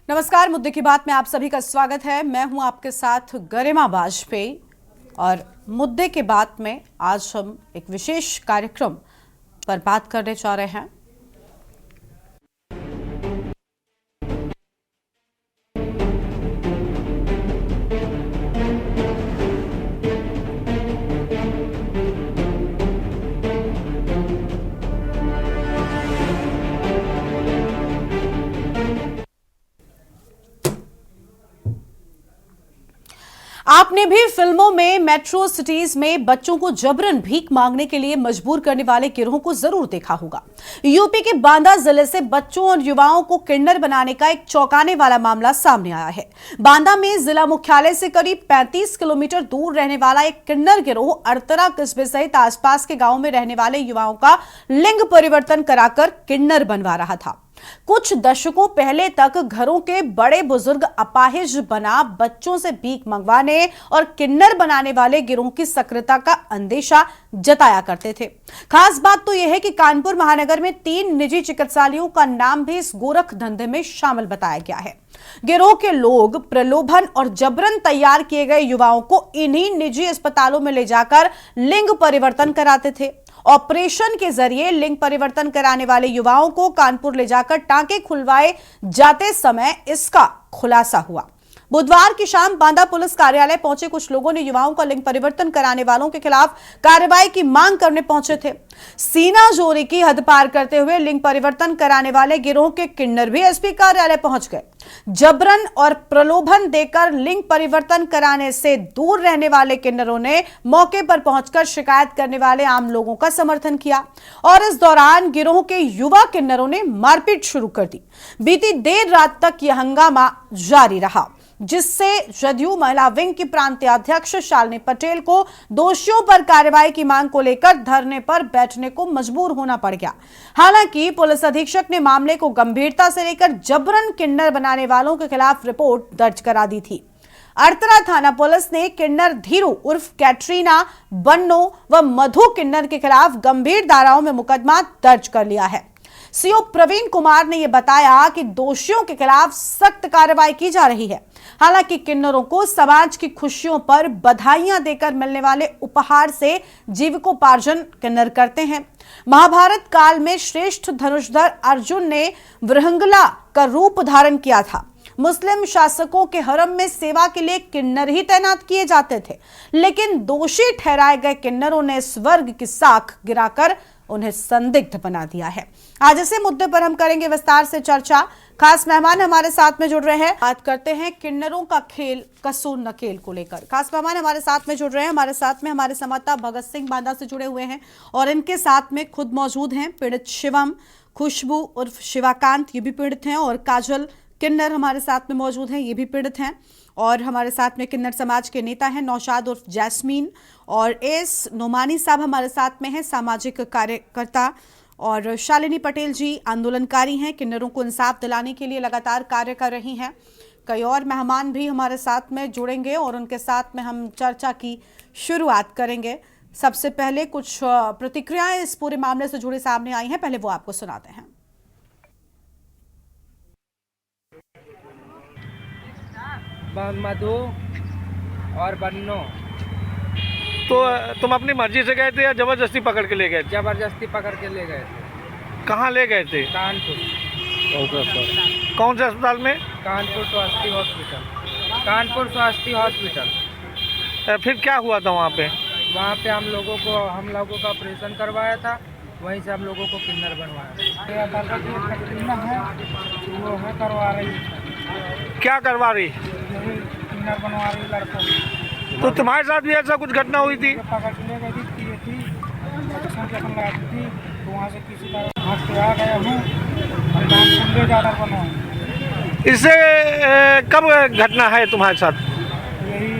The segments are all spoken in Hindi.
नमस्कार, मुद्दे की बात में आप सभी का स्वागत है। मैं हूं आपके साथ गरिमा वाजपेयी और मुद्दे की बात में आज हम एक विशेष कार्यक्रम पर बात करने जा रहे हैं। आपने भी फिल्मों में मेट्रो सिटीज में बच्चों को जबरन भीख मांगने के लिए मजबूर करने वाले गिरोह को जरूर देखा होगा। यूपी के बांदा जिले से बच्चों और युवाओं को किन्नर बनाने का एक चौंकाने वाला मामला सामने आया है। बांदा में जिला मुख्यालय से करीब 35 किलोमीटर दूर रहने वाला एक किन्नर गिरोह अड़तरा कस्बे सहित आसपास के गांव में रहने वाले युवाओं का लिंग परिवर्तन कराकर किन्नर बनवा रहा था। कुछ दशकों पहले तक घरों के बड़े बुजुर्ग अपाहिज बना बच्चों से भीख मंगवाने और किन्नर बनाने वाले गिरोह की सक्रियता का अंदेशा जताया करते थे। खास बात तो यह है कि कानपुर महानगर में 3 निजी चिकित्सालयों का नाम भी इस गोरख धंधे में शामिल बताया गया है। गिरोह के लोग प्रलोभन और जबरन तैयार किए गए युवाओं को इन्हीं निजी अस्पतालों में ले जाकर लिंग परिवर्तन कराते थे। ऑपरेशन के जरिए लिंग परिवर्तन कराने वाले युवाओं को कानपुर ले जाकर टांके खुलवाए जाते समय इसका खुलासा हुआ। बुधवार की शाम बांदा पुलिस कार्यालय पहुंचे कुछ लोगों ने युवाओं का लिंग परिवर्तन कराने वालों के खिलाफ कार्रवाई की मांग करने पहुंचे थे। सीना जोरी की हद पार करते हुए लिंग परिवर्तन कराने वाले गिरोह के किन्नर भी एसपी कार्यालय पहुंच गए। जबरन और प्रलोभन देकर लिंग परिवर्तन कराने से दूर रहने वाले किन्नरों ने मौके पर पहुंचकर शिकायत करने वाले आम लोगों का समर्थन किया और इस दौरान गिरोह के युवा किन्नरों ने मारपीट शुरू कर दी। बीती देर रात तक यह हंगामा जारी रहा, जिससे जदयू महिला विंग की प्रांतीय अध्यक्ष शालिनी पटेल को दोषियों पर कार्रवाई की मांग को लेकर धरने पर बैठने को मजबूर होना पड़ गया। हालांकि पुलिस अधीक्षक ने मामले को गंभीरता से लेकर जबरन किन्नर बनाने वालों के खिलाफ रिपोर्ट दर्ज करा दी थी। अड़तरा थाना पुलिस ने किन्नर धीरू उर्फ कैटरीना, बन्नो व मधु किन्नर के खिलाफ गंभीर धाराओं में मुकदमा दर्ज कर लिया है। सीओ प्रवीण कुमार ने यह बताया कि दोषियों के खिलाफ सख्त कार्रवाई की जा रही है। हालांकि किन्नरों को समाज की खुशियों पर बधाइयां देकर मिलने वाले उपहार से जीविकोपार्जन किन्नर करते हैं। महाभारत काल में श्रेष्ठ धनुषधर अर्जुन ने विहंगला का रूप धारण किया था। मुस्लिम शासकों के हरम में सेवा के लिए किन्नर ही तैनात किए जाते थे, लेकिन दोषी ठहराए गए किन्नरों ने स्वर्ग की साख गिराकर उन्हें संदिग्ध बना दिया है। आज इसी मुद्दे पर हम करेंगे विस्तार से चर्चा। खास मेहमान हमारे साथ में जुड़ रहे हैं। बात करते हैं किन्नरों का खेल कसूर नकेल को लेकर। खास मेहमान हमारे साथ में जुड़ रहे हैं। हमारे साथ में हमारे संवाददाता भगत सिंह बांदा से जुड़े हुए हैं और इनके साथ में खुद मौजूद हैं पीड़ित शिवम, खुशबू उर्फ शिवाकांत, ये भी पीड़ित हैं, और काजल किन्नर हमारे साथ में मौजूद हैं, ये भी पीड़ित हैं। और हमारे साथ में किन्नर समाज के नेता हैं नौशाद उर्फ जैस्मीन, और एस नोमानी साहब हमारे साथ में हैं, सामाजिक कार्यकर्ता, और शालिनी पटेल जी आंदोलनकारी हैं, किन्नरों को इंसाफ दिलाने के लिए लगातार कार्य कर रही हैं। कई और मेहमान भी हमारे साथ में जुड़ेंगे और उनके साथ में हम चर्चा की शुरुआत करेंगे। सबसे पहले कुछ प्रतिक्रियाएं इस पूरे मामले से जुड़ी सामने आई हैं, पहले वो आपको सुनाते हैं। मधु और बन्नो। तो तुम अपनी मर्जी से गए थे या जबरदस्ती पकड़ के ले गए थे? जबरदस्ती पकड़ के ले गए थे। कहाँ ले गए थे? कानपुर। कौन से अस्पताल में? कानपुर स्वास्थ्य हॉस्पिटल। कानपुर स्वास्थ्य हॉस्पिटल। फिर क्या हुआ था वहाँ पे? वहाँ पे हम लोगों का ऑपरेशन करवाया था, वहीं से हम लोगों को किन्नर बनवाया। वो है करवा रही। क्या करवा रही? किन्नर बनवा रही लड़कों। तो तुम्हारे साथ भी ऐसा कुछ घटना हुई थी? पकड़ के ले गई थी, तो वहाँ से किसी तरह हाथ से आ गया हूँ और ले जाकर बनवाऊँ। इससे कब घटना है तुम्हारे साथ? यही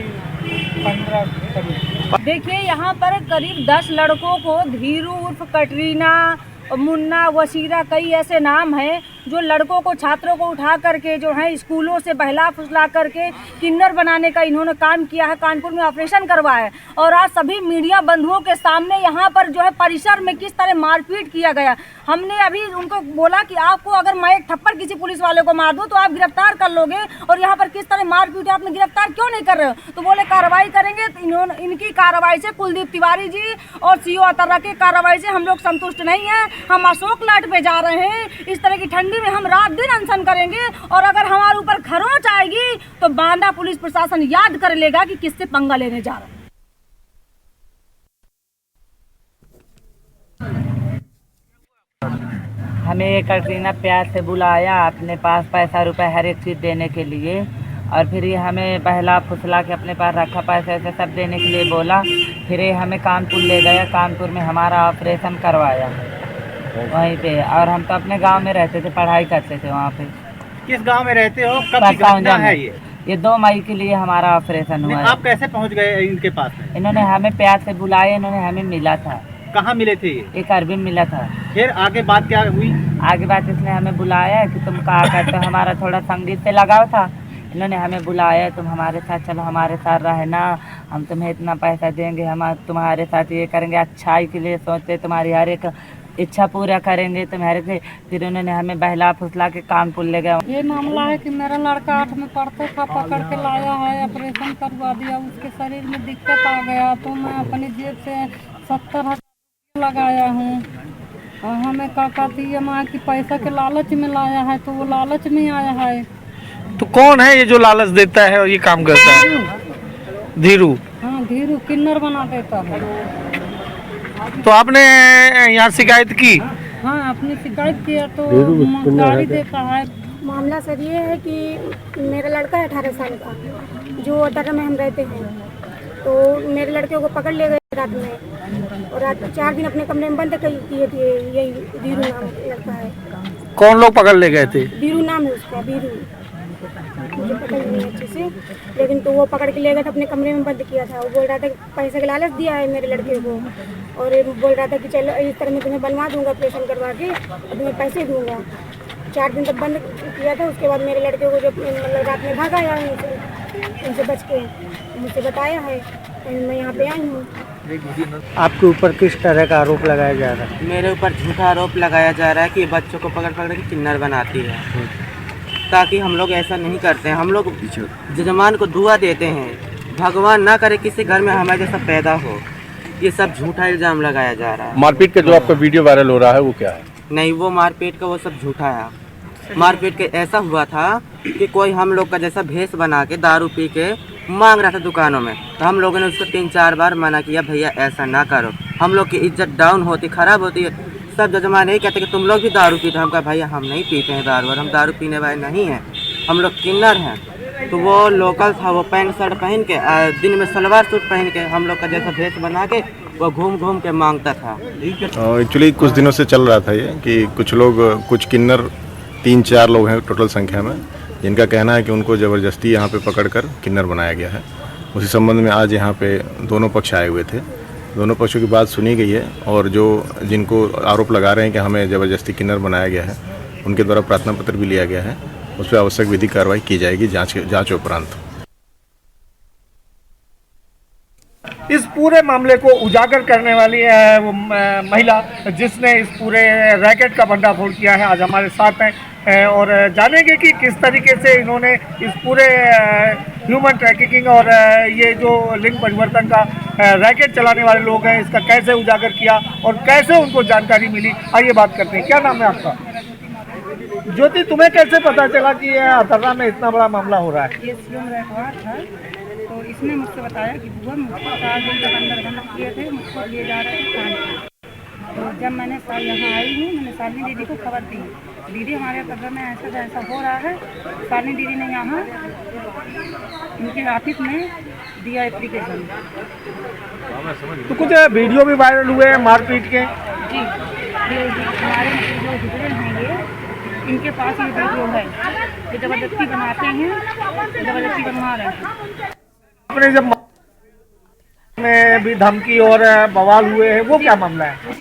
15 करीब। देखिए, यहाँ पर करीब 10 लड़कों को धीरू उर्फ कटरीना, मुन्ना, वसीरा, कई ऐसे नाम हैं, जो लड़कों को, छात्रों को उठा करके जो है स्कूलों से बहला फुसला करके किन्नर बनाने का इन्होंने काम किया है। कानपुर में ऑपरेशन करवाया है और आज सभी मीडिया बंधुओं के सामने यहाँ पर जो है परिसर में किस तरह मारपीट किया गया। हमने अभी उनको बोला कि आपको अगर मैं एक थप्पड़ किसी पुलिस वाले को मार दूं तो आप गिरफ्तार कर लोगे, और यहाँ पर किस तरह मारपीट है, आपने गिरफ्तार क्यों नहीं कर रहे हो? तो बोले कार्रवाई करेंगे। तो इन्होंने, इनकी कार्रवाई से, कुलदीप तिवारी जी और सीओ अतर्रा की कार्रवाई से हम लोग संतुष्ट नहीं हैं। हम अशोक लाट पे जा रहे हैं। इस तरह की ठंडी में हम रात दिन अनशन करेंगे, और अगर हमारे ऊपर खरोंच आएगी तो बांदा पुलिस प्रशासन याद कर लेगा कि किससे पंगा लेने जा रहा है। हमें एक कटरीना प्यार से बुलाया, अपने पास पैसा रुपए हर एक चीज़ देने के लिए, और फिर ये हमें बहला फुसला के अपने पास रखा, पैसे ऐसे सब देने के लिए बोला। फिर ये हमें कानपुर ले गया, कानपुर में हमारा ऑपरेशन करवाया वहीं पे। और हम तो अपने गांव में रहते थे, पढ़ाई करते थे वहाँ पे। किस गांव में रहते हो? कब की घटना है ये 2 मई के लिए हमारा ऑपरेशन हुआ है। आप कैसे पहुँच गए इनके पास में? इन्होंने हमें प्यार से बुलाया, इन्होंने हमें मिला था। कहाँ मिले थे ये? एक अरबी में मिला था। फिर आगे बात क्या हुई? आगे बात इसने हमें बुलाया कि तुम कहा करते हो, हमारा थोड़ा संगीत से लगाव था। इन्होंने हमें बुलाया, तुम हमारे साथ चलो, हमारे साथ रहना, हम तुम्हें इतना पैसा देंगे, हम तुम्हारे साथ ये करेंगे, अच्छाई के लिए सोचते, तुम्हारी हर एक इच्छा पूरा करेंगे तुम्हारे से। फिर उन्होंने हमें बहला फुसला के कानपुर ले गए। ये मामला है कि मेरा लड़का 8 में पढ़ता था, पकड़ के लाया है, ऑपरेशन करवा दिया, उसके शरीर में दिक्कत आ गया, तो मैं अपनी जेब से 70,000 लगाया हूँ। और हमें काका थी माँ की पैसा के लालच में लाया है, तो वो लालच में आया है। तो कौन है ये जो लालच देता है और ये काम करता है? धीरू। हाँ, धीरू किन्नर बना देता है। तो आपने यहाँ शिकायत की? हाँ, अपनी शिकायत किया तो गाड़ी देता है। मामला सर ये है कि मेरा लड़का है 18 साल का, जो अतर्रा में हम रहते हैं। तो मेरे लड़के को पकड़ ले गए रात में, और रात 4 दिन अपने कमरे में बंद किए थे। यही बीरू नाम लड़का है। कौन लोग पकड़ ले गए थे? बीरू नाम है उसका, बीरू, मुझे पता नहीं है अच्छे से, लेकिन तो वो पकड़ के ले गए थे, अपने कमरे में बंद किया था। वो बोल रहा था कि पैसे का लालच दिया है मेरे लड़के को, और बोल रहा था कि चलो इस तरह मैं तुम्हें बनवा दूंगा, ऑपरेशन करवा के, और तुम्हें पैसे दूंगा। 4 दिन तक बंद किया था। उसके बाद मेरे लड़के को जब मतलब रात में भागा आया उनसे बच के, मुझसे बताया है, मैं यहाँ पे आई हूँ। आपके ऊपर किस तरह का आरोप लगाया जा रहा है? मेरे ऊपर झूठा आरोप लगाया जा रहा है कि बच्चों को पकड़ पकड़ के किन्नर बनाती है, ताकि हम लोग ऐसा नहीं करते हैं। हम लोग जजमान को दुआ देते हैं, भगवान ना करे किसी घर में हमारे जैसा पैदा हो। ये सब झूठा इल्ज़ाम लगाया जा रहा है। मारपीट का जो आपका वीडियो वायरल हो रहा है वो क्या है? नहीं, वो मारपीट का वो सब झूठा है। मारपीट के ऐसा हुआ था कि कोई हम लोग का जैसा भेष बना के दारू पी के मांग रहा था दुकानों में, तो हम लोगों ने उसको 3-4 बार मना किया, भैया ऐसा ना करो, हम लोग की इज्जत डाउन होती, खराब होती है। सब जजमान यही कहते कि तुम लोग भी दारू पीते। हम कहा भैया हम नहीं पीते हैं दारू, और हम दारू पीने वाले नहीं हैं, हम लोग किन्नर हैं। तो वो लोकल था, वो पैंट शर्ट पहन के, दिन में सलवार सूट पहन के हम लोग का जैसा भेष बना के वो घूम घूम के मांगता था। एक्चुअली कुछ दिनों से चल रहा था ये कि कुछ लोग, कुछ किन्नर 3-4 लोग हैं टोटल संख्या में, जिनका कहना है कि उनको ज़बरदस्ती यहाँ पे पकड़कर किन्नर बनाया गया है। उसी संबंध में आज यहाँ पे दोनों पक्ष आए हुए थे। दोनों पक्षों की बात सुनी गई है, और जो जिनको आरोप लगा रहे हैं कि हमें ज़बरदस्ती किन्नर बनाया गया है, उनके द्वारा प्रार्थना पत्र भी लिया गया है। उस पर आवश्यक विधिक कार्रवाई की जाएगी जाँच उपरांत। इस पूरे मामले को उजागर करने वाली वो महिला जिसने इस पूरे रैकेट का भंडाफोड़ किया है, आज हमारे साथ हैं, और जानेंगे कि किस तरीके से इन्होंने इस पूरे ह्यूमन ट्रैफिकिंग और ये जो लिंग परिवर्तन का रैकेट चलाने वाले लोग हैं, इसका कैसे उजागर किया और कैसे उनको जानकारी मिली। आइए बात करते हैं। क्या नाम है आपका? ज्योति, तुम्हें कैसे पता चला कि ये अतर्रा में इतना बड़ा मामला हो रहा है? ये सीएम रखवार था, तो इसने मुझसे बताया कि बुआ मुझको 4 दिन तक अंदर बंद किए थे, मुझको लिए जा रहे थे कानपुर। तो जब मैंने यहाँ आई हूँ, मैंने शालिनी दीदी को खबर दी, दीदी हमारे अतर्रा में ऐसा हो रहा है। शालिनी दीदी ने यहाँ इनके ऑफिस में दिया एप्लीकेशन। तो कुछ वीडियो भी वायरल हुए हैं मारपीट के? जी, हमारे जो गुजरे हैं ये, इनके पास ये वीडियो है, ये ज़बरदस्ती बनाते हैं, ज़बरदस्ती बनवा रहे हैं। आपने जब में भी धमकी और बवाल हुए हैं, वो क्या मामला है?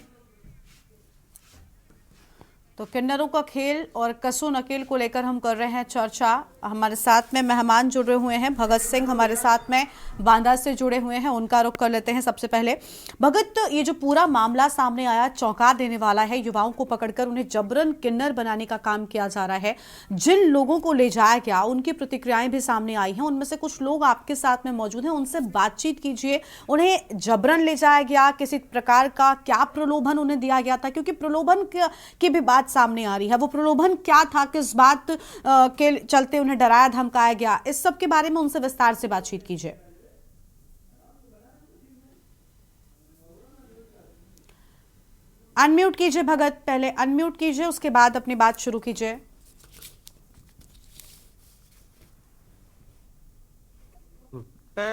तो किन्नरों का खेल और कसो नकेल को लेकर हम कर रहे हैं चर्चा। हमारे साथ में मेहमान जुड़े हुए हैं, भगत सिंह हमारे साथ में बांदा से जुड़े हुए हैं, उनका रुख कर लेते हैं। सबसे पहले भगत, ये जो पूरा मामला सामने आया चौंका देने वाला है। युवाओं को पकड़कर उन्हें जबरन किन्नर बनाने का काम किया जा रहा है। जिन लोगों को ले जाया गया उनकी प्रतिक्रियाएं भी सामने आई हैं। उनमें से कुछ लोग आपके साथ में मौजूद हैं, उनसे बातचीत कीजिए। उन्हें जबरन ले जाया गया, किसी प्रकार का क्या प्रलोभन उन्हें दिया गया था? क्योंकि प्रलोभन की भी बात सामने आ रही है। वो प्रलोभन क्या था, किस बात के चलते उन्हें डराया धमकाया गया, इस सब के बारे में उनसे विस्तार से बातचीत कीजिए। अनम्यूट कीजिए भगत, पहले अनम्यूट कीजिए, उसके बाद अपनी बात शुरू कीजिए।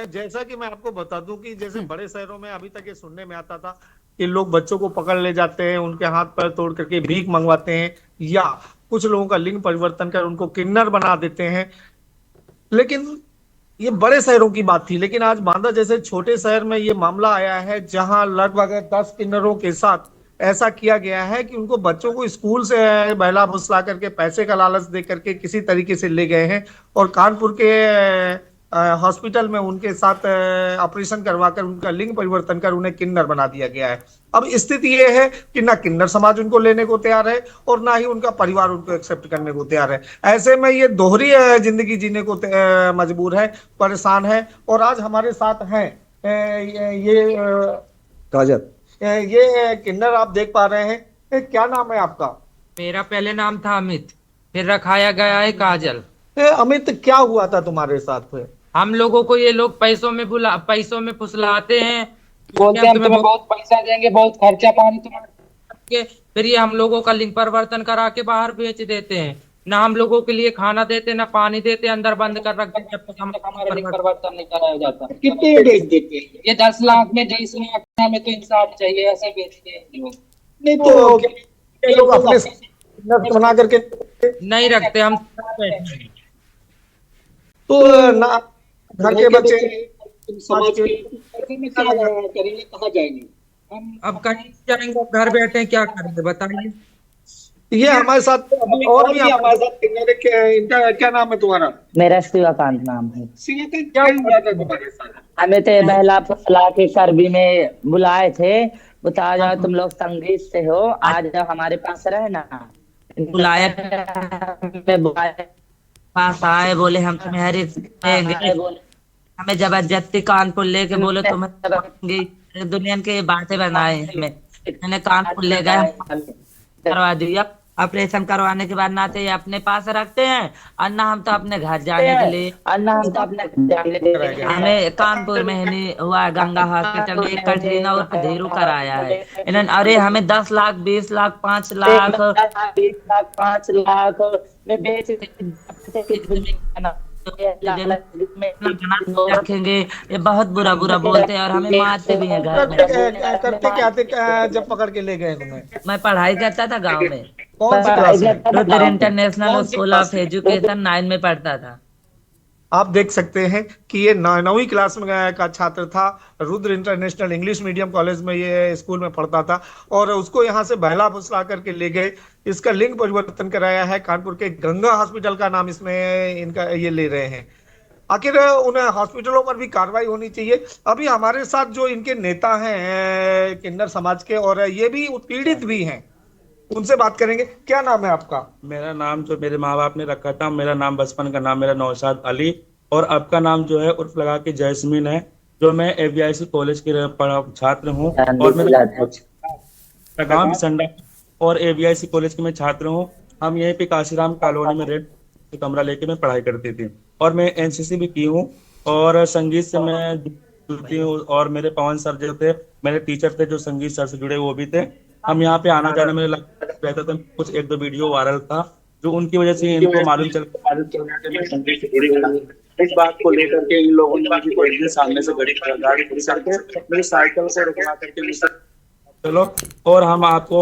जैसा कि मैं आपको बता दूं कि जैसे बड़े शहरों में अभी तक ये सुनने में आता था कि लोग बच्चों को पकड़ ले जाते हैं, उनके हाथ पैर तोड़ करके भीख मंगवाते हैं, या कुछ लोगों का लिंग परिवर्तन कर उनको किन्नर बना देते हैं। लेकिन ये बड़े शहरों की बात थी, लेकिन आज बांदा जैसे छोटे शहर में ये मामला आया है जहां लगभग 10 किन्नरों के साथ ऐसा किया गया है कि उनको बच्चों को स्कूल से बहला फुसला करके पैसे का लालच दे करके किसी तरीके से ले गए हैं और कानपुर के हॉस्पिटल में उनके साथ ऑपरेशन करवाकर उनका लिंग परिवर्तन कर उन्हें किन्नर बना दिया गया है। अब स्थिति ये है कि ना किन्नर समाज उनको लेने को तैयार है और ना ही उनका परिवार उनको एक्सेप्ट करने को तैयार है। ऐसे में ये दोहरी जिंदगी जीने को मजबूर है, परेशान है। और आज हमारे साथ हैं ये काजल, ये किन्नर आप देख पा रहे हैं। क्या नाम है आपका? मेरा पहले नाम था अमित, फिर रखाया गया है काजल। अमित, क्या हुआ था तुम्हारे साथ? हम लोगों को ये लोग पैसों में फुसलाते हैं, बोलते हैं तुम्हें बहुत पैसा देंगे, बहुत खर्चा पानी तुम्हारे, फिर ये हम लोगों का लिंग परिवर्तन करा के बाहर बेच देते हैं। ना हम लोगों के लिए खाना देते, ना पानी देते, अंदर बंद कर रखते हैं जब तक हमारा लिंग परिवर्तन नहीं कराया जाता। कितने बेच देते हैं? ये 10 लाख में 20 लाख में तो इंसाफ चाहिए, ऐसे बेचते हैं लोग। नहीं तो ये लोग अपने किन्नर बना करके नहीं रखते हम। तो ना घर के बच्चे समाज के करेंगे, कहाँ जाएंगे हम? अब कहीं जाएंगे, घर बैठे क्या करेंगे बताइए। ये हमारे साथ अभी और भी हमारे साथ किन्नर इनका क्या नाम है तुम्हारा? मेरा शिवाकांत नाम है। शिवाकांत, क्या हुआ था तुम्हारे साथ? हमें तो बहला फुसला के करबी में बुलाए थे, बता जाओ तुम लोग संगीत से हो, आज हमारे पास रहना। बुलाया पास आए, बोले हम तुम्हें हरी देंगे, हमें जबरदस्ती कानपुर लेके बोले तुम्हें दुनिया की बातें बनाए। हमें कानपुर ले गए, करवा दिया। ऑपरेशन करवाने के बाद ना तो ये अपने पास रखते हैं और ना हम तो अपने घर जाने के लिए, हमें कानपुर में ही हुआ गंगा हॉस्पिटल में कटरीना और धीरू कराया है इन्होंने। अरे हमें 10 लाख 20 लाख 5 लाख 5 लाख में बेच रखेंगे। ये बहुत बुरा बोलते हैं और हमें मारते भी हैं घर में। करते क्या थे जब पकड़ के ले गए तुम्हें? मैं पढ़ाई करता था गांव में, कौन सी क्लास में? Rudra international school of education 9 में पढ़ता था। आप देख सकते हैं कि ये 9वीं क्लास में का छात्र था, Rudra international English medium college में ये स्कूल में पढ़ता था और उसको यहाँ से बहला फुसला करके ले गए। इसका लिंग परिवर्तन कराया है, कानपुर के गंगा हॉस्पिटल का नाम इसमें इनका ये ले रहे हैं। आखिर उन्हें हॉस्पिटलों पर भी कार्रवाई होनी चाहिए। अभी हमारे साथ जो इनके नेता हैं किन्नर समाज के, और ये भी उत्पीड़ित भी हैं, उनसे बात करेंगे। क्या नाम है आपका? मेरा नाम जो मेरे माँ बाप ने रखा था, मेरा नाम बचपन का नाम मेरा नौशाद अली और अब का नाम जो है उर्फ लगा के जैस्मिन है। जो मैं AVIC कॉलेज के छात्र हूँ और मेरा गाँव बिसंडा और AVIC कॉलेज के मैं छात्र हूँ। हम यहीं पे काशीराम कॉलोनी में रेंट कमरा लेके मैं पढ़ाई करती थी और मैं NCC भी की हूँ और संगीत से मैं जुड़ती हूँ। और मेरे पवन सर जो थे, मेरे टीचर थे जो संगीत सर से जुड़े, वो भी थे। हम यहाँ पे आना जाना मेरे रहता था। कुछ 1-2 वीडियो वायरल था जो उनकी वजह से इनको मालूम चल इस बात को लेकर के इन लोगों ने मुझे एक दिन सामने से गाड़ी मेरी साइकिल से रुकवा करके चलो और हम आपको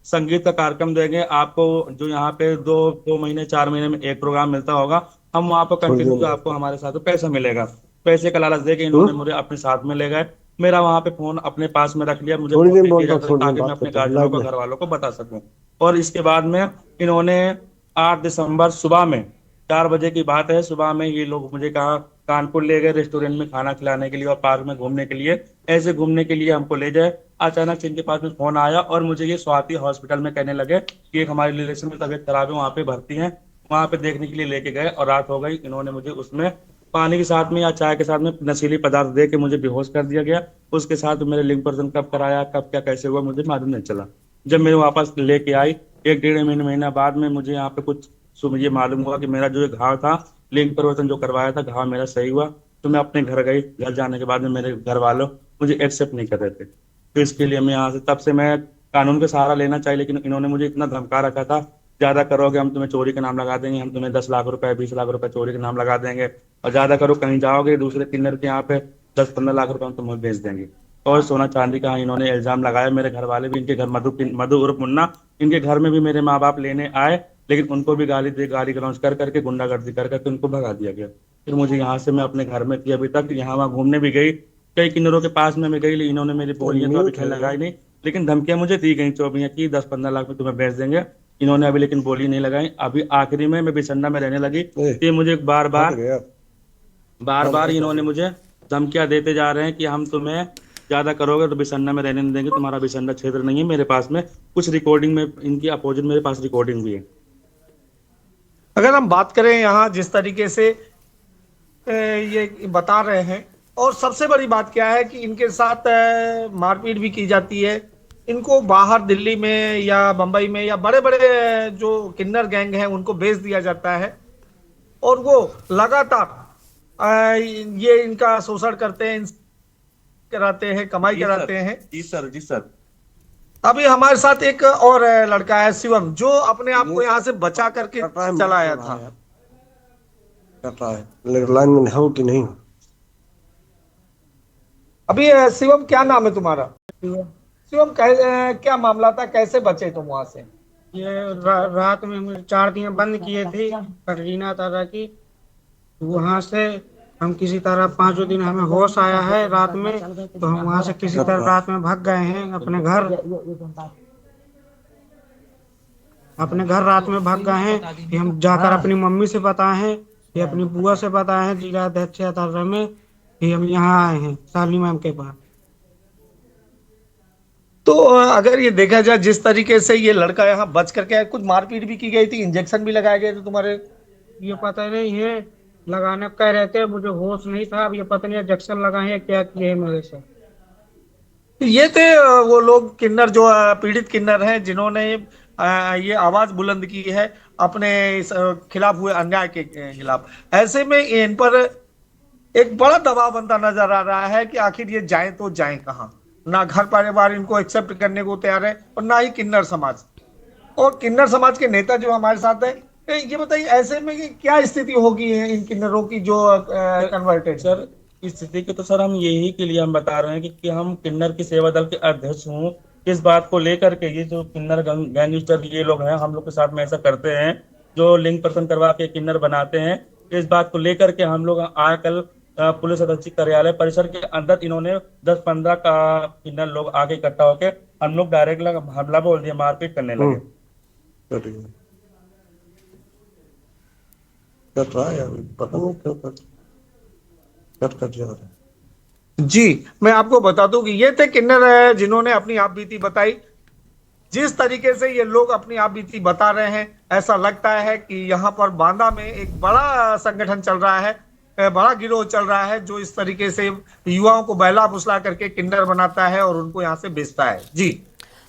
संगीत का कार्यक्रम देंगे। आपको जो यहाँ पे 2 महीने 4 महीने में एक प्रोग्राम मिलता होगा, हम वहाँ पर कंटिन्यू आपको हमारे साथ पैसा मिलेगा। पैसे का लालच देके इन्होंने मुझे अपने साथ में ले गए। मेरा वहाँ पे फोन अपने पास में रख लिया, मुझे ताकि मैं अपने गार्जियनों को, घर वालों को बता सकूं। और इसके बाद में इन्होंने 8 दिसंबर सुबह में 4 बजे की बात है, सुबह में ये लोग मुझे कहा कानपुर ले गए रेस्टोरेंट में खाना खिलाने के लिए और पार्क में घूमने के लिए, ऐसे घूमने के लिए हमको ले जाए। अचानक से इनके पास में फोन आया और मुझे ये स्वाति हॉस्पिटल में कहने लगे कि एक हमारे रिलेशन में तबीयत खराब है, वहाँ पे भर्ती है, वहाँ पे देखने के लिए लेके गए और रात हो गई। इन्होंने मुझे उसमें पानी के साथ में या चाय के साथ में नशीली पदार्थ दे के मुझे बेहोश कर दिया गया। उसके साथ मेरे लिंग पर्सन कब कराया, कब क्या कैसे हुआ मुझे मालूम नहीं चला। जब मेरे वापस लेके आई 1-1.5 महीना बाद में मुझे यहाँ पे कुछ ये मालूम हुआ कि मेरा जो घाव था, लिंग परिवर्तन जो करवाया था, घाव मेरा सही हुआ। तो मैं अपने घर गई, घर जाने के बाद में मेरे घर वालों मुझे एक्सेप्ट नहीं कर रहे थे। तो इसके लिए मैं यहाँ से तब से मैं कानून का सहारा लेना चाहिए, लेकिन इन्होंने मुझे इतना धमका रखा था, ज्यादा करोगे हम तुम्हें चोरी का नाम लगा देंगे, हम तुम्हें 10 लाख रुपए 20 लाख रुपए चोरी का नाम लगा देंगे, और ज्यादा करो कहीं जाओगे दूसरे किन्नर के यहाँ पे 10-15 लाख रुपए हम तुम्हें बेच देंगे। और सोना चांदी का इन्होंने इल्जाम लगाया। मेरे घर वाले भी, इनके घर मधु उर्फ मुन्ना, इनके घर में भी मेरे माँ बाप लेने आए, लेकिन उनको भी गाली गलौज कर करके, गुंडागर्दी कर करके उनको भगा दिया गया। फिर मुझे यहाँ से, मैं अपने घर में थी अभी तक, यहाँ वहाँ घूमने भी गई, कई किन्नरों के पास में मैं गई, लेकिन इन्होंने मेरी बोलियां तो अभी खैर लगाई नहीं, लेकिन धमकियां मुझे दी गई चौबियां की 10-15 लाख में तुम्हें बेच देंगे। इन्होंने अभी लेकिन बोली नहीं लगाई। अभी आखिरी में मैं बिसन्ना में रहने लगी, ये मुझे बार बार इन्होंने मुझे धमकियां देते जा रहे हैं कि हम तुम्हें ज्यादा करोगे तो बिसन्ना में रहने नहीं देंगे, तुम्हारा बिसन्ना क्षेत्र नहीं है। मेरे पास में कुछ रिकॉर्डिंग में इनकी अपोजिट मेरे पास रिकॉर्डिंग भी है। अगर हम बात करें यहाँ जिस तरीके से ये बता रहे हैं, और सबसे बड़ी बात क्या है कि इनके साथ मारपीट भी की जाती है। इनको बाहर दिल्ली में या बंबई में या बड़े बड़े जो किन्नर गैंग हैं उनको भेज दिया जाता है, और वो लगातार ये इनका शोषण करते हैं, कराते हैं, कमाई कराते हैं। जी सर। अभी हमारे साथ एक और लड़का है शिवम, जो अपने आप को यहाँ से बचा करके चलाया था। लाइन में हो कि नहीं? अभी शिवम, क्या नाम है तुम्हारा? शिवम, क्या मामला था, कैसे बचे तुम वहां से? ये रात में मुझे 4 दिन बंद किए थे कटरीना तरह की, वहां से हम किसी तरह 5 दिन हमें होश आया है रात में, तो हम वहां से किसी तरह रात में भाग गए हैं अपने घर रात में भाग गए हैं। कि हम जाकर अपनी मम्मी से बताएं, ये अपनी बुआ से बताएं जिला अध्यक्ष में, कि हम यहाँ आए हैं शालिनी मैम के पास। तो अगर ये देखा जाए जिस तरीके से ये लड़का यहाँ बच करके आया, कुछ मारपीट भी की गई थी, इंजेक्शन भी लगाए गए थे तुम्हारे? ये पता नहीं है, लगाने कह रहे थे, मुझे होश नहीं था। अब ये पता नहीं इंजेक्शन लगाए हैं क्या किए मेरे से। ये थे वो लोग किन्नर, जो पीड़ित किन्नर हैं, जिन्होंने ये आवाज बुलंद की है अपने खिलाफ हुए अन्याय के खिलाफ। ऐसे में इन पर एक बड़ा दबाव बनता नजर आ रहा है कि आखिर ये जाएं तो जाएं कहाँ। ना घर परिवार इनको एक्सेप्ट करने को तैयार है, और ना ही किन्नर समाज। और किन्नर समाज के नेता जो हमारे साथ है, ये बताइए ऐसे में कि क्या स्थिति होगी इन किन्नरों की जो कन्वर्टेड? सर, इस स्थिति के तो सर हम यही के लिए हम बता रहे हैं कि हम किन्नर की सेवा दल के अध्यक्ष हूँ, इस बात को लेकर के ये जो किन्नर गैंगस्टर ये लोग हैं, हम लोग के साथ में ऐसा करते हैं, जो लिंग पर्सन करवा के किन्नर बनाते हैं, इस बात को लेकर के हम लोग आए कल पुलिस अधीक्षक कार्यालय परिसर के अंदर इन्होंने 10-15 का किन्नर लोग आके इकट्ठा होके हम लोग डायरेक्ट हमला बोल दिया, मारपीट करने लगे। पता नहीं क्यों कट जा रहा है। जी, मैं आपको बता दूं कि ये थे किन्नर जिन्होंने अपनी आप बीती बताई। जिस तरीके से ये लोग अपनी आप बीती बता रहे हैं, ऐसा लगता है कि यहाँ पर बांदा में एक बड़ा संगठन चल रहा है, बड़ा गिरोह चल रहा है, जो इस तरीके से युवाओं को बहला फुसला करके किन्नर बनाता है और उनको यहाँ से बेचता है। जी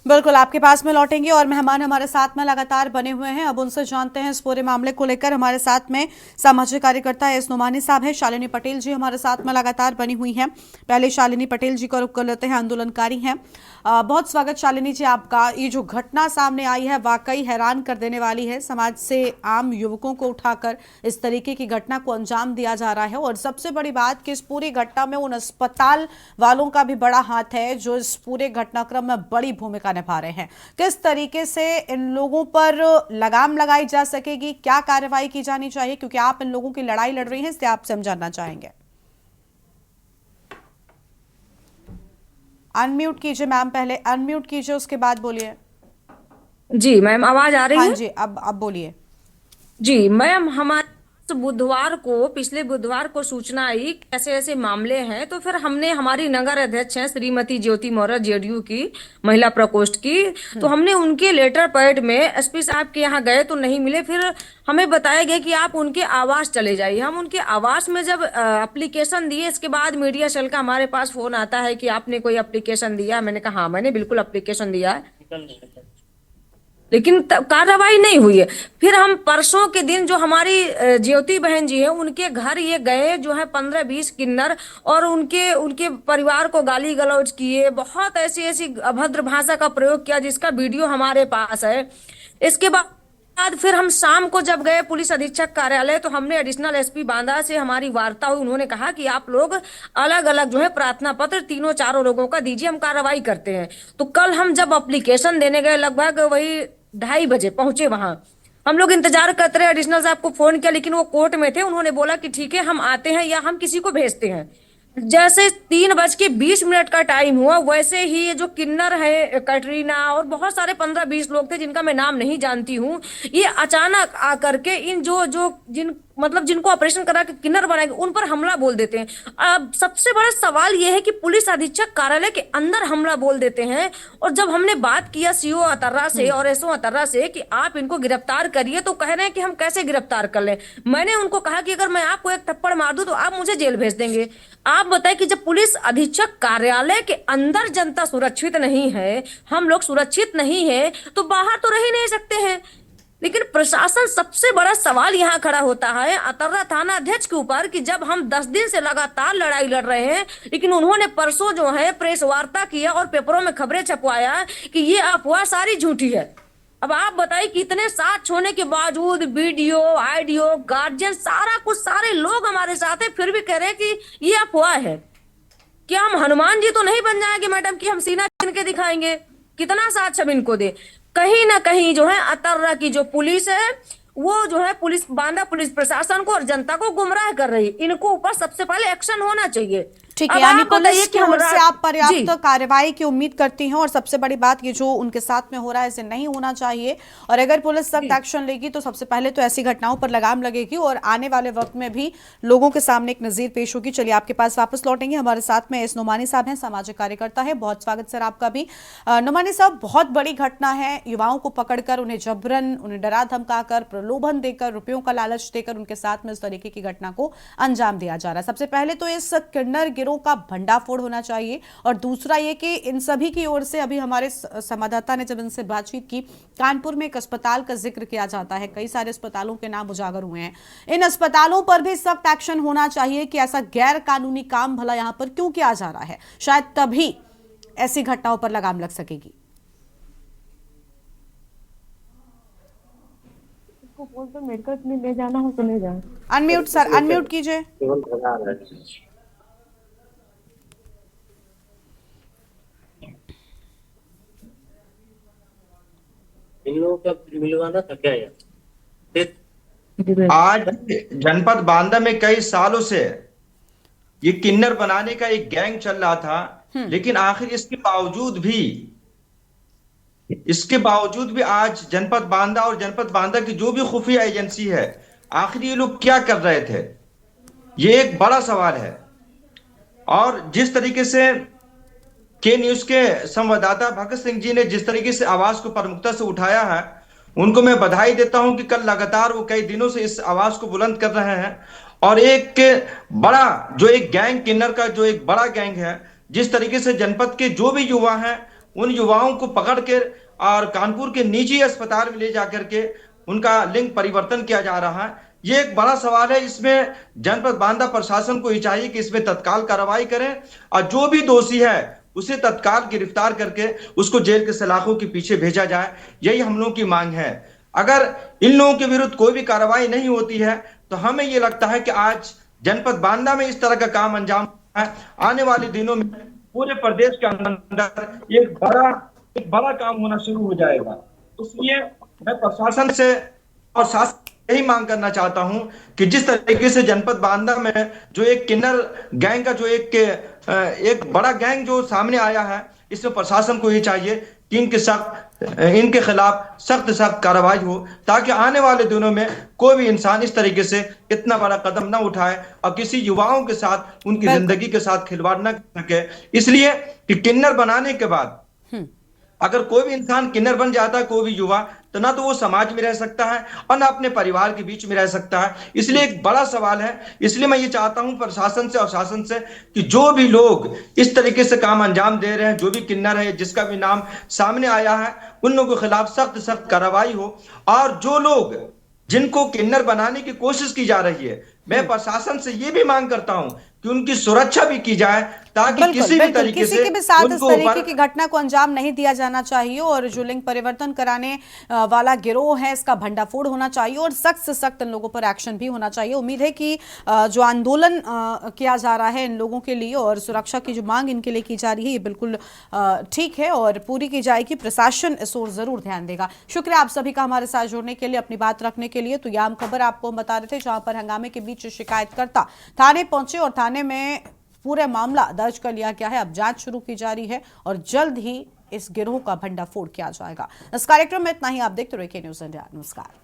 बिल्कुल, आपके पास में लौटेंगे और मेहमान हमारे साथ में लगातार बने हुए हैं। अब उनसे जानते हैं इस पूरे मामले को लेकर। हमारे साथ में सामाजिक कार्यकर्ता एस नोमानी साहब हैं, शालिनी पटेल जी हमारे साथ में लगातार बनी हुई हैं। पहले शालिनी पटेल जी का रुख कर लेते हैं, आंदोलनकारी हैं। बहुत स्वागत शालिनी जी आपका। ये जो घटना सामने आई है वाकई हैरान कर देने वाली है। समाज से आम युवकों को उठाकर इस तरीके की घटना को अंजाम दिया जा रहा है, और सबसे बड़ी बात कि इस पूरी घटना में उन अस्पताल वालों का भी बड़ा हाथ है जो इस पूरे घटनाक्रम में बड़ी भूमिका निभा रहे हैं। किस तरीके से इन लोगों पर लगाम लगाई जा सकेगी, क्या कार्रवाई की जानी चाहिए, क्योंकि आप इन लोगों की लड़ाई लड़ रही हैं, इससे आपसे हम जानना चाहेंगे। अनम्यूट कीजिए मैम, पहले अनम्यूट कीजिए उसके बाद बोलिए। जी मैम, आवाज आ रही हाँ है? जी, अब बोलिए। जी मैम, हमारे पिछले बुधवार को सूचना आई कि ऐसे ऐसे मामले हैं, तो फिर हमने, हमारी नगर अध्यक्ष हैं श्रीमती ज्योति मौर्य जेडीयू की, महिला प्रकोष्ठ की, तो हमने उनके लेटर पैड में एसपी साहब के यहाँ गए तो नहीं मिले। फिर हमें बताया गया कि आप उनके आवास चले जाइए। हम उनके आवास में जब एप्लीकेशन दिए, इसके बाद मीडिया सेल का हमारे पास फोन आता है कि आपने कोई एप्लीकेशन दिया। मैंने कहा हाँ, मैंने बिल्कुल एप्लीकेशन दिया है, लेकिन कार्रवाई नहीं हुई है। फिर हम परसों के दिन, जो हमारी ज्योति बहन जी है, उनके घर ये गए, जो है 15-20 किन्नर, और उनके उनके परिवार को गाली गलौज किए, बहुत ऐसी ऐसी अभद्र भाषा का प्रयोग किया, जिसका वीडियो हमारे पास है। इसके बाद फिर हम शाम को जब गए पुलिस अधीक्षक कार्यालय, तो हमने एडिशनल एसपी बांदा से हमारी वार्ता हुई। उन्होंने कहा कि आप लोग अलग अलग जो है प्रार्थना पत्र तीनों चारों लोगों का दीजिए, हम कार्रवाई करते हैं। तो कल हम जब एप्लीकेशन देने गए, लगभग वही 2:30 बजे पहुंचे वहां। हम लोग इंतजार करते रहे, एडिशनल साहब को फोन किया, लेकिन वो कोर्ट में थे। उन्होंने बोला कि ठीक है, हम आते हैं या हम किसी को भेजते हैं। जैसे 3:20 का टाइम हुआ, वैसे ही ये जो किन्नर है, कैटरीना और बहुत सारे 15-20 लोग थे जिनका मैं नाम नहीं जानती हूँ, ये अचानक आकर के इन जिनको ऑपरेशन करा के किन्नर बनाएंगे, उन पर हमला बोल देते हैं। अब सबसे बड़ा सवाल यह है कि पुलिस अधीक्षक कार्यालय के अंदर हमला बोल देते हैं। और जब हमने बात किया सीओ अतर्रा से और एसओ अतर्रा से कि आप इनको गिरफ्तार करिए, तो कह रहे हैं कि हम कैसे गिरफ्तार कर लें। मैंने उनको कहा कि अगर मैं आपको एक थप्पड़ मार दूं तो आप मुझे जेल भेज देंगे। आप बताएं कि जब पुलिस अधीक्षक कार्यालय के अंदर जनता सुरक्षित नहीं है, हम लोग सुरक्षित नहीं है, तो बाहर तो रह ही नहीं सकते हैं। लेकिन प्रशासन, सबसे बड़ा सवाल यहाँ खड़ा होता है अतर्रा थाना अध्यक्ष के ऊपर कि जब हम 10 दिन से लगातार लड़ाई लड़ रहे हैं, लेकिन उन्होंने परसों जो है प्रेस वार्ता किया और पेपरों में खबरें छपवाया कि ये अफवाह सारी झूठी है। अब आप बताइए कि इतने साथ छोड़ने के बावजूद वीडियो, ऑडियो, गार्जियन, सारा कुछ, सारे लोग हमारे साथ है, फिर भी कह रहे हैं कि ये अफवाह है। क्या हम हनुमान जी तो नहीं बन जाएंगे मैडम कि हम सीना चीन के दिखाएंगे? कितना साथ सब इनको दे। कहीं ना कहीं जो है अतर्रा की जो पुलिस है, वो जो है बांदा पुलिस प्रशासन को और जनता को गुमराह कर रही है। इनको ऊपर सबसे पहले एक्शन होना चाहिए। ठीक है, यानी पुलिस की ओर से आप पर्याप्त कार्रवाई की उम्मीद करती हैं, और सबसे बड़ी बात ये जो उनके साथ में हो रहा है इसे नहीं होना चाहिए, और अगर पुलिस सख्त एक्शन लेगी तो सबसे पहले तो ऐसी घटनाओं पर लगाम लगेगी और आने वाले वक्त में भी लोगों के सामने एक नजीर पेश होगी। चलिए आपके पास वापस लौटेंगे। हमारे साथ में एस नोमानी साहब हैं, सामाजिक कार्यकर्ता है। बहुत स्वागत सर आपका भी। नोमानी साहब, बहुत बड़ी घटना है, युवाओं को पकड़कर उन्हें जबरन, उन्हें डरा धमकाकर, प्रलोभन देकर, रुपयों का लालच देकर उनके साथ में इस तरीके की घटना को अंजाम दिया जा रहा है। सबसे पहले तो इस किन्नर गिरोह का भंडाफोड़ होना चाहिए, और दूसरा ये कि इन सभी की ओर से, अभी हमारे संवाददाता ने जब इनसे बातचीत की, कानपुर में एक अस्पताल का जिक्र किया जाता है, कई सारे अस्पतालों के नाम उजागर हुए हैं। इन अस्पतालों पर भी सख्त एक्शन होना चाहिए कि ऐसा गैर कानूनी काम भला यहां पर क्यों किया जा रहा है, शायद तभी ऐसी घटनाओं पर लगाम लग सकेगी। मेडिकल क्लिनिक ले जाना हो तो ले जाए। अनम्यूट सर, अनम्यूट कीजिए। इन लोगों का मिलवाना था क्या यार? आज जनपद बांदा में कई सालों से ये किन्नर बनाने का एक गैंग चल रहा था, लेकिन आखिर इसके बावजूद भी आज जनपद बांदा और जनपद बांदा की जो भी खुफिया एजेंसी है, आखिर ये लोग क्या कर रहे थे, ये एक बड़ा सवाल है। और जिस तरीके से के न्यूज के संवाददाता भगत सिंह जी ने जिस तरीके से आवाज को प्रमुखता से उठाया है, उनको मैं बधाई देता हूं कि कल लगातार वो कई दिनों से इस आवाज को बुलंद कर रहे हैं। और एक बड़ा जो एक गैंग, किन्नर का जो एक बड़ा गैंग है, जिस तरीके से जनपद के जो भी युवा हैं, उन युवाओं को पकड़ कर और कानपुर के निजी अस्पताल में ले जाकर के उनका लिंग परिवर्तन किया जा रहा है, ये एक बड़ा सवाल है। इसमें जनपद बांदा प्रशासन को ही चाहिए कि इसमें तत्काल कार्रवाई करें और जो भी दोषी है उसे तत्काल गिरफ्तार करके उसको जेल के सलाखों के पीछे भेजा जाए। यही हम लोगों की मांग है। अगर इन लोगों के विरुद्ध कोई भी कार्रवाई नहीं होती है तो हमें यह लगता है कि आज जनपद बांदा में इस तरह का काम अंजाम है, आने वाले दिनों में पूरे प्रदेश के अंदर एक बड़ा काम होना शुरू हो जाएगा। इसलिए मैं प्रशासन से और शासन यही मांग करना चाहता हूं कि जिस तरीके से जनपद बांदा में जो एक किन्नर गैंग का जो एक एक बड़ा गैंग जो सामने आया है, इसमें प्रशासन को ये चाहिए कि इनके खिलाफ सख्त कार्रवाई हो, ताकि आने वाले दिनों में कोई भी इंसान इस तरीके से इतना बड़ा कदम ना उठाए और किसी युवाओं के साथ, उनकी जिंदगी के साथ खिलवाड़ न कर सके। इसलिए कि किन्नर बनाने के बाद अगर कोई भी इंसान किन्नर बन जाता है, कोई भी युवा, तो ना तो वो समाज में रह सकता है और ना अपने परिवार के बीच में रह सकता है। इसलिए एक बड़ा सवाल है। इसलिए मैं ये चाहता हूं प्रशासन से और शासन से कि जो भी लोग इस तरीके से काम अंजाम दे रहे हैं, जो भी किन्नर है, जिसका भी नाम सामने आया है, उन लोगों के खिलाफ सख्त कार्रवाई हो। और जो लोग जिनको किन्नर बनाने की कोशिश की जा रही है, मैं प्रशासन से ये भी मांग करता हूं कि उनकी सुरक्षा भी की जाए, ताकि किसी भी तरीके से किसी के भी साथ इस तरीके की घटना को अंजाम नहीं दिया जाना चाहिए और जो लिंग परिवर्तन कराने वाला गिरोह है, इसका भंडाफोड़ होना चाहिए और सख्त से सख्त इन लोगों पर एक्शन भी होना चाहिए। उम्मीद है कि जो आंदोलन किया जा रहा है इन लोगों के लिए और सुरक्षा की जो मांग इनके लिए की जा रही है, ये बिल्कुल ठीक है और पूरी की जाएगी। प्रशासन इस ओर जरूर ध्यान देगा। शुक्रिया आप सभी का हमारे साथ जुड़ने के लिए, अपनी बात रखने के लिए। तो यह आम खबर आपको हम बता रहे थे, जहां पर हंगामे के बीच शिकायतकर्ता थाने पहुंचे और थाने में पूरा मामला दर्ज कर लिया गया है। अब जांच शुरू की जा रही है और जल्द ही इस गिरोह का भंडाफोड़ किया जाएगा। इस कार्यक्रम में इतना ही। आप देखते रहिए के न्यूज़ इंडिया। नमस्कार।